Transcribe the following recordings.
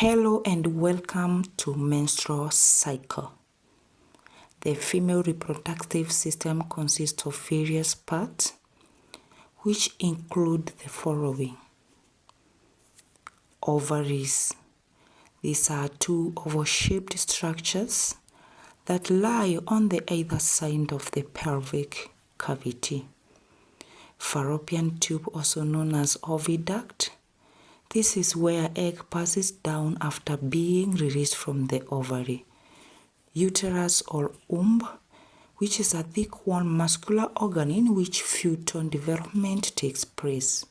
Hello and welcome to Menstrual Cycle. The female reproductive system consists of various parts, which include the following. Ovaries. These are two oval-shaped structures that lie on the either side of the pelvic cavity. Fallopian tube, also known as oviduct. This is where egg passes down after being released from the ovary. Uterus or womb, which is a thick warm muscular organ in which fetal development takes place.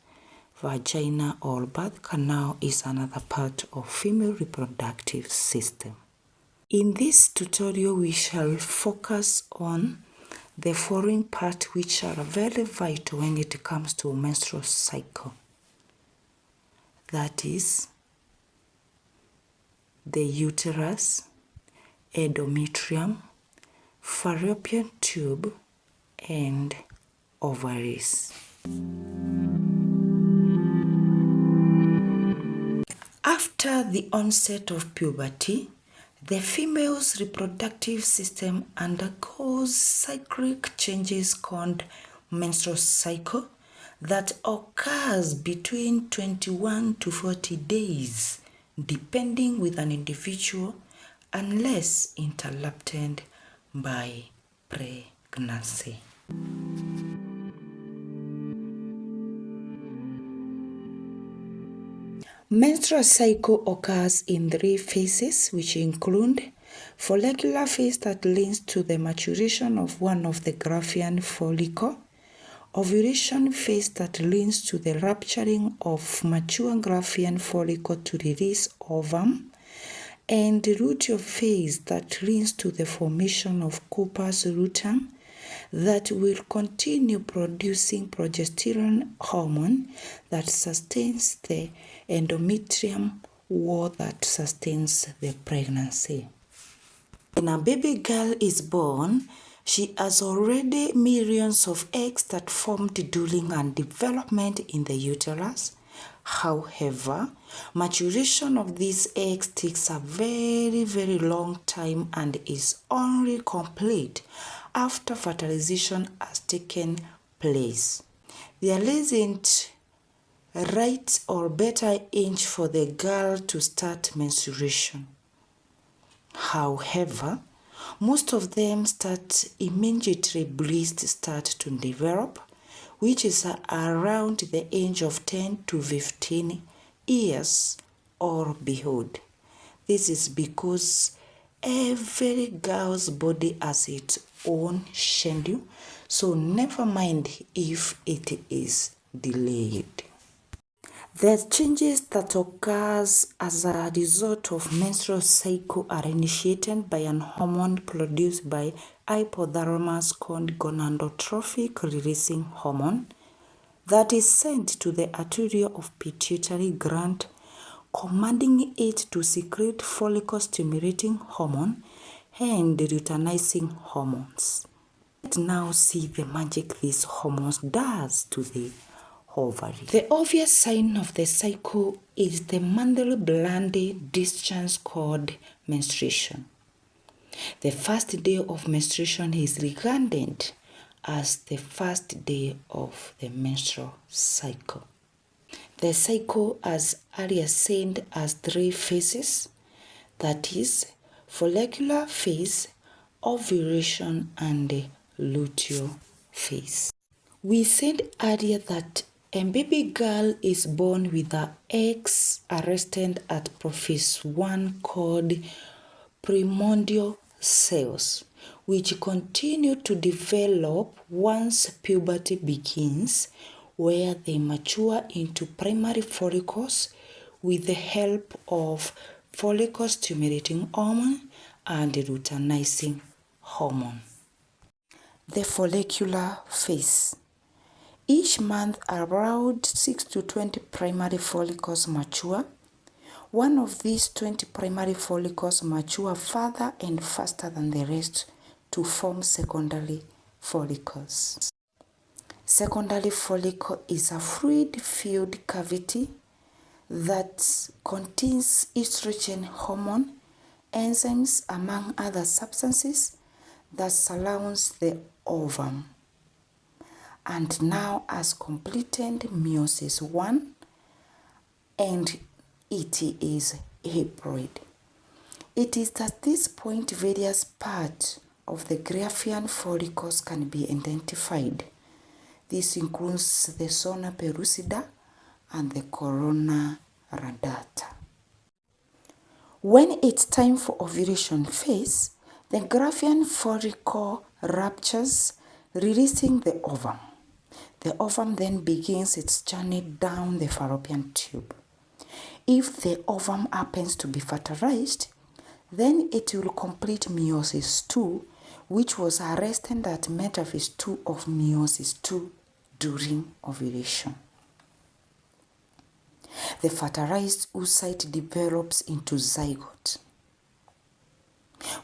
Vagina or birth canal is another part of female reproductive system. In this tutorial, we shall focus on the following parts which are very vital when it comes to menstrual cycle. That is the uterus, endometrium, fallopian tube, and ovaries. After the onset of puberty, the female's reproductive system undergoes cyclic changes called menstrual cycle that occurs between 21 to 40 days, depending with an individual, unless interrupted by pregnancy. Menstrual cycle occurs in 3 phases, which include follicular phase that leads to the maturation of one of the Graafian follicle, ovulation phase that leads to the rupturing of mature Graafian follicle to release ovum, and the luteal phase that leads to the formation of corpus luteum that will continue producing progesterone hormone that sustains the endometrium wall that sustains the pregnancy. When a baby girl is born, she has already millions of eggs that formed during her development in the uterus. However, maturation of these eggs takes a very long time and is only complete after fertilization has taken place. There isn't right or better age for the girl to start menstruation. However, most of them start immediately breasts start to develop, which is around the age of 10 to 15 years or beyond. This is because every girl's body has its own schedule, so never mind if it is delayed. The changes that occurs as a result of menstrual cycle are initiated by an hormone produced by hypothalamus called gonadotrophic releasing hormone that is sent to the arteria of pituitary gland, commanding it to secrete follicle stimulating hormone and luteinizing hormones. Let's now see the magic these hormones does to the ovary. The obvious sign of the cycle is the monthly bloody discharge called menstruation. The first day of menstruation is regarded as the first day of the menstrual cycle. The cycle, as earlier said, has 3 phases, that is, follicular phase, ovulation, and luteal phase. We said earlier that a baby girl is born with her eggs arrested at prophase 1 called primordial cells, which continue to develop once puberty begins, where they mature into primary follicles with the help of follicle stimulating hormone and luteinizing hormone. The follicular phase. Each month, around 6 to 20 primary follicles mature. One of these 20 primary follicles mature further and faster than the rest to form secondary follicles. Secondary follicle is a fluid-filled cavity that contains estrogen hormone, enzymes, among other substances that surrounds the ovum, and now has completed meiosis 1 and it is haploid. It is at this point various parts of the Graafian follicles can be identified. This includes the zona pellucida and the corona radiata. When it's time for ovulation phase, the Graafian follicle ruptures, releasing the ovum. The ovum then begins its journey down the fallopian tube. If the ovum happens to be fertilized, then it will complete meiosis 2, which was arrested at metaphase 2 of meiosis 2 during ovulation. The fertilized oocyte develops into zygote.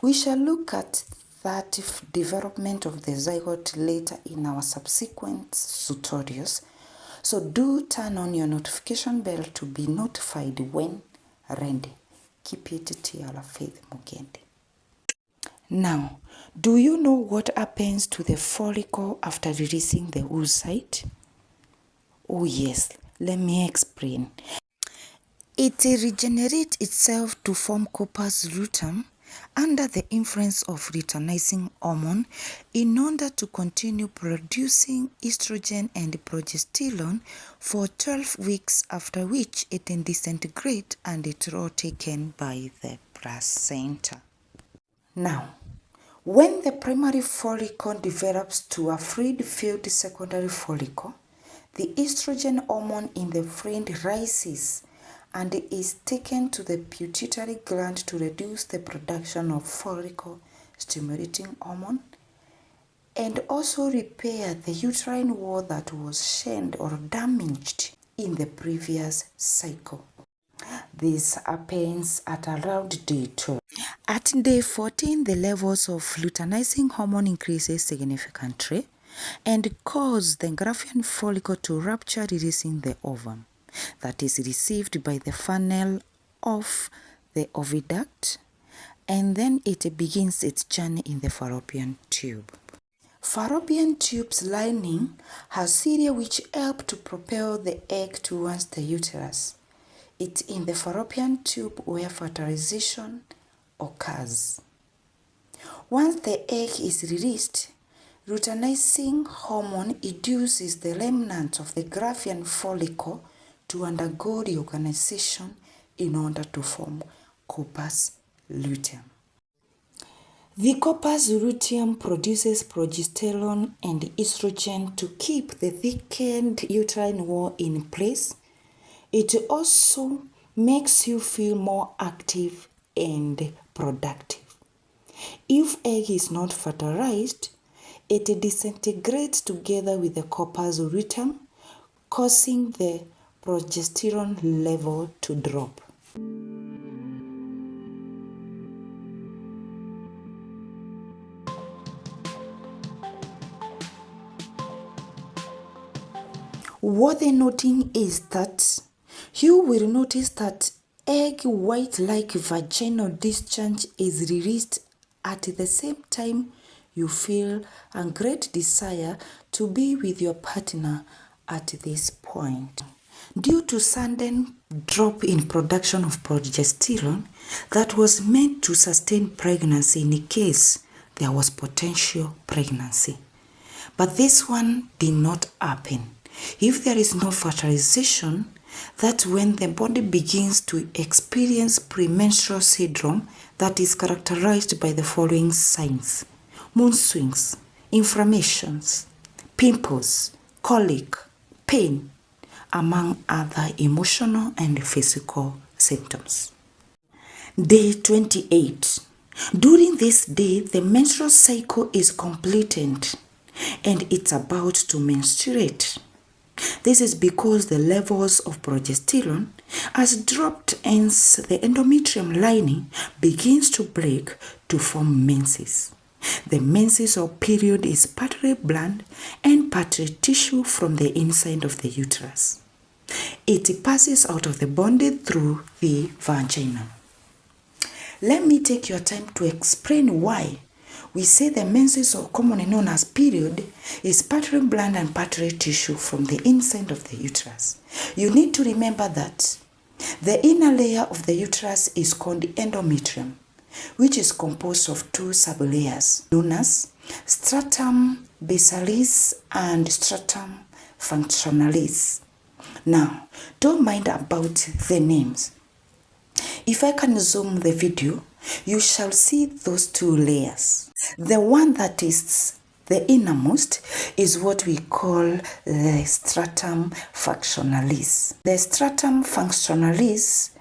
We shall look at that development of the zygote later in our subsequent tutorials, so do turn on your notification bell to be notified when ready. Keep it Tiara Faith Mugendi. Now, do you know what happens to the follicle after releasing the oocyte? Oh yes, let me explain. It regenerates itself to form corpus luteum under the influence of luteinizing hormone in order to continue producing estrogen and progesterone for 12 weeks, after which it disintegrates and it is all taken by the placenta. Now, when the primary follicle develops to a fluid-filled secondary follicle, the estrogen hormone in the fluid rises and is taken to the pituitary gland to reduce the production of follicle-stimulating hormone and also repair the uterine wall that was shed or damaged in the previous cycle. This happens at around day 12. At day 14, the levels of luteinizing hormone increases significantly and cause the Graafian follicle to rupture, releasing the ovum that is received by the funnel of the oviduct, and then it begins its journey in the fallopian tube. Fallopian tube's lining has cilia which help to propel the egg towards the uterus. It's in the fallopian tube where fertilization occurs. Once the egg is released, luteinizing hormone induces the remnants of the Graafian follicle to undergo reorganization in order to form corpus luteum. The corpus luteum produces progesterone and estrogen to keep the thickened uterine wall in place. It also makes you feel more active and productive. If egg is not fertilized, it disintegrates together with the corpus luteum, causing the progesterone level to drop. What they're noting is that you will notice that egg white-like vaginal discharge is released at the same time you feel a great desire to be with your partner at this point. Due to sudden drop in production of progesterone that was meant to sustain pregnancy in case there was potential pregnancy. But this one did not happen. If there is no fertilization, that's when the body begins to experience premenstrual syndrome that is characterized by the following signs: mood swings, inflammations, pimples, colic, pain, among other emotional and physical symptoms. Day 28. During this day, the menstrual cycle is completed and it's about to menstruate. This is because the levels of progesterone has dropped, hence the endometrium lining begins to break to form menses. The menses or period is partly blood and partly tissue from the inside of the uterus. It passes out of the body through the vagina. Let me take your time to explain why we say the menses, or commonly known as period, is partly blood and partly tissue from the inside of the uterus. You need to remember that the inner layer of the uterus is called the endometrium, which is composed of two sublayers known as stratum basalis and stratum functionalis. Now, don't mind about the names. If I can zoom the video, you shall see those two layers. The one that is the innermost is what we call the stratum functionalis. The stratum functionalis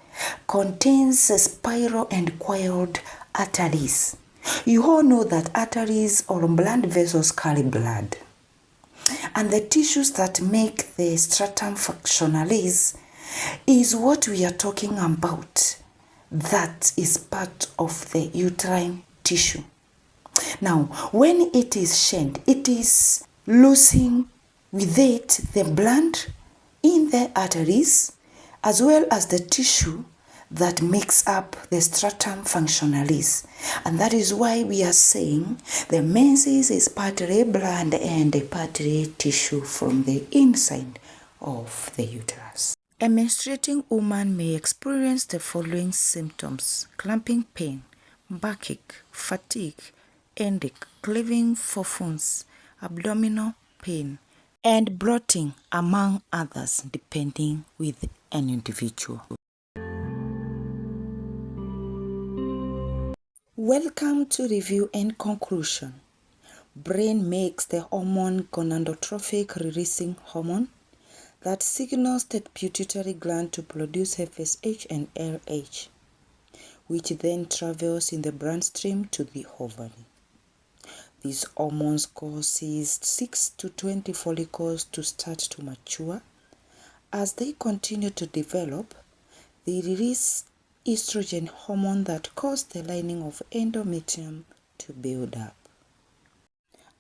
contains spiral and coiled arteries. You all know that arteries or blood vessels carry blood. And the tissues that make the stratum functionalis is what we are talking about. That is part of the uterine tissue. Now, when it is shed, it is losing with it the blood in the arteries as well as the tissue that makes up the stratum functionalis. And that is why we are saying the menses is partly blood and partly tissue from the inside of the uterus. A menstruating woman may experience the following symptoms: clamping pain, backache, fatigue, headache, cleaving forefronts, abdominal pain, and bloating, among others, depending with an individual. Welcome to review and conclusion. Brain makes the hormone gonadotrophic releasing hormone that signals the pituitary gland to produce FSH and LH, which then travels in the bloodstream to the ovary. These hormones causes 6 to 20 follicles to start to mature. As they continue to develop, they release estrogen hormone that causes the lining of endometrium to build up.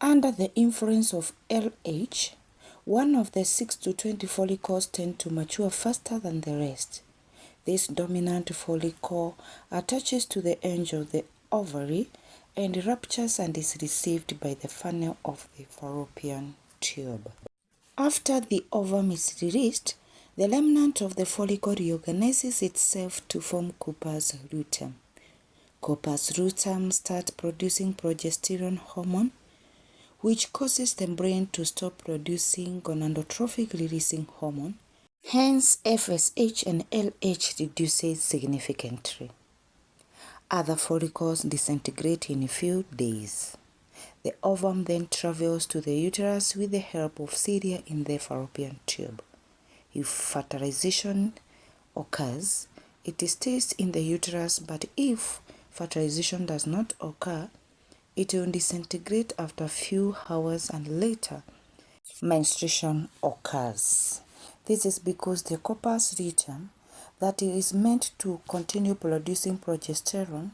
Under the influence of LH, one of the 6 to 20 follicles tend to mature faster than the rest. This dominant follicle attaches to the edge of the ovary and ruptures and is received by the funnel of the fallopian tube. After the ovum is released, the remnant of the follicle reorganizes itself to form corpus luteum. Corpus luteum starts producing progesterone hormone, which causes the brain to stop producing gonadotrophic releasing hormone. Hence, FSH and LH reduces significantly. Other follicles disintegrate in a few days. The ovum then travels to the uterus with the help of cilia in the fallopian tube. If fertilization occurs, it stays in the uterus, but if fertilization does not occur, it will disintegrate after a few hours and later menstruation occurs. This is because the corpus luteum that is meant to continue producing progesterone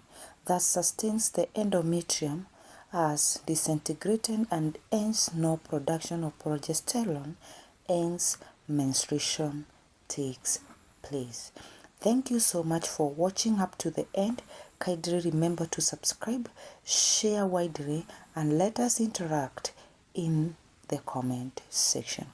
that sustains the endometrium has disintegrated, and hence no production of progesterone, hence menstruation takes place. Thank you so much for watching up to the end. Kindly remember to subscribe, share widely, and let us interact in the comment section.